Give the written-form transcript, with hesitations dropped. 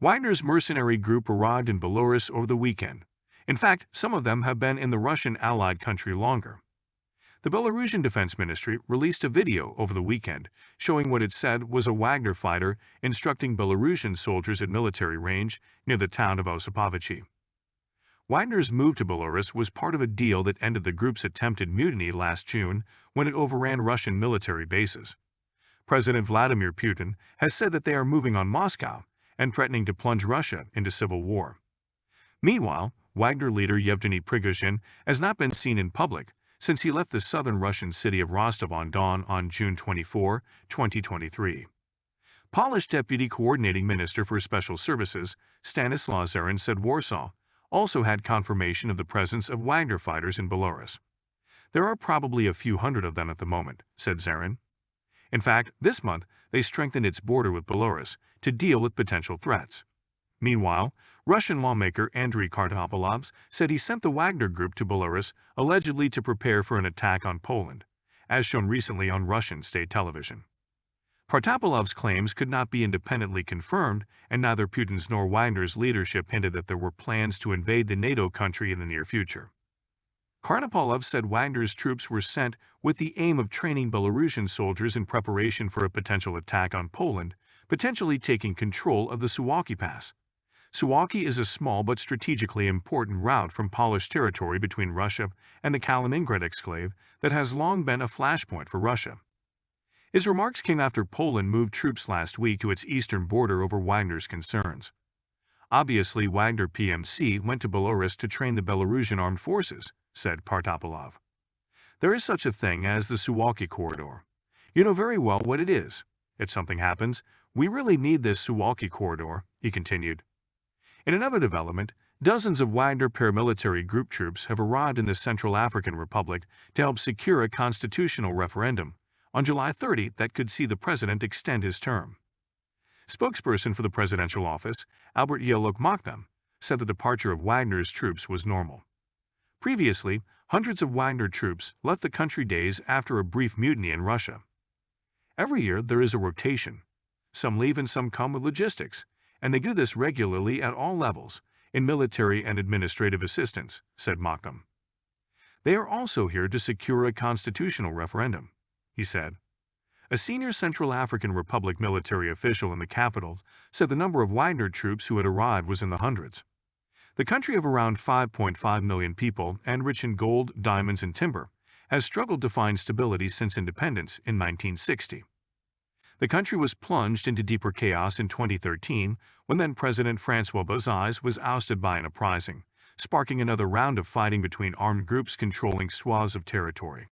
Wagner's mercenary group arrived in Belarus over the weekend. In fact, some of them have been in the Russian allied country longer. The Belarusian Defense Ministry released a video over the weekend showing what it said was a Wagner fighter instructing Belarusian soldiers at military range near the town of Osipovichi. Wagner's move to Belarus was part of a deal that ended the group's attempted mutiny last June when it overran Russian military bases. President Vladimir Putin has said that they are moving on Moscow and threatening to plunge Russia into civil war. Meanwhile, Wagner leader Yevgeny Prigozhin has not been seen in public since he left the southern Russian city of Rostov-on-Don on June 24, 2023. Polish Deputy Coordinating Minister for Special Services Stanislaw Zerin said Warsaw also had confirmation of the presence of Wagner fighters in Belarus. There are probably a few hundred of them at the moment, said Zerin. In fact, this month, they strengthened its border with Belarus to deal with potential threats. Meanwhile, Russian lawmaker Andrei Kartopolov said he sent the Wagner group to Belarus allegedly to prepare for an attack on Poland, as shown recently on Russian state television. Kartopolov's claims could not be independently confirmed, and neither Putin's nor Wagner's leadership hinted that there were plans to invade the NATO country in the near future. Kartopolov said Wagner's troops were sent with the aim of training Belarusian soldiers in preparation for a potential attack on Poland, potentially taking control of the Suwalki Pass. Suwalki is a small but strategically important route from Polish territory between Russia and the Kaliningrad exclave that has long been a flashpoint for Russia. His remarks came after Poland moved troops last week to its eastern border over Wagner's concerns. Obviously, Wagner PMC went to Belarus to train the Belarusian armed forces, said Kartopolov. There is such a thing as the Suwalki corridor. You know very well what it is. If something happens, we really need this Suwalki corridor, he continued. In another development, dozens of Wagner paramilitary group troops have arrived in the Central African Republic to help secure a constitutional referendum on July 30 that could see the president extend his term. Spokesperson for the presidential office, Albert Yelok, said the departure of Wagner's troops was normal. Previously, hundreds of Wagner troops left the country days after a brief mutiny in Russia. Every year there is a rotation. Some leave and some come with logistics, and they do this regularly at all levels, in military and administrative assistance, said Mokhtam. They are also here to secure a constitutional referendum, he said. A senior Central African Republic military official in the capital said the number of Wagner troops who had arrived was in the hundreds. The country of around 5.5 million people and rich in gold, diamonds, and timber has struggled to find stability since independence in 1960. The country was plunged into deeper chaos in 2013 when then-President François Bozize was ousted by an uprising, sparking another round of fighting between armed groups controlling swaths of territory.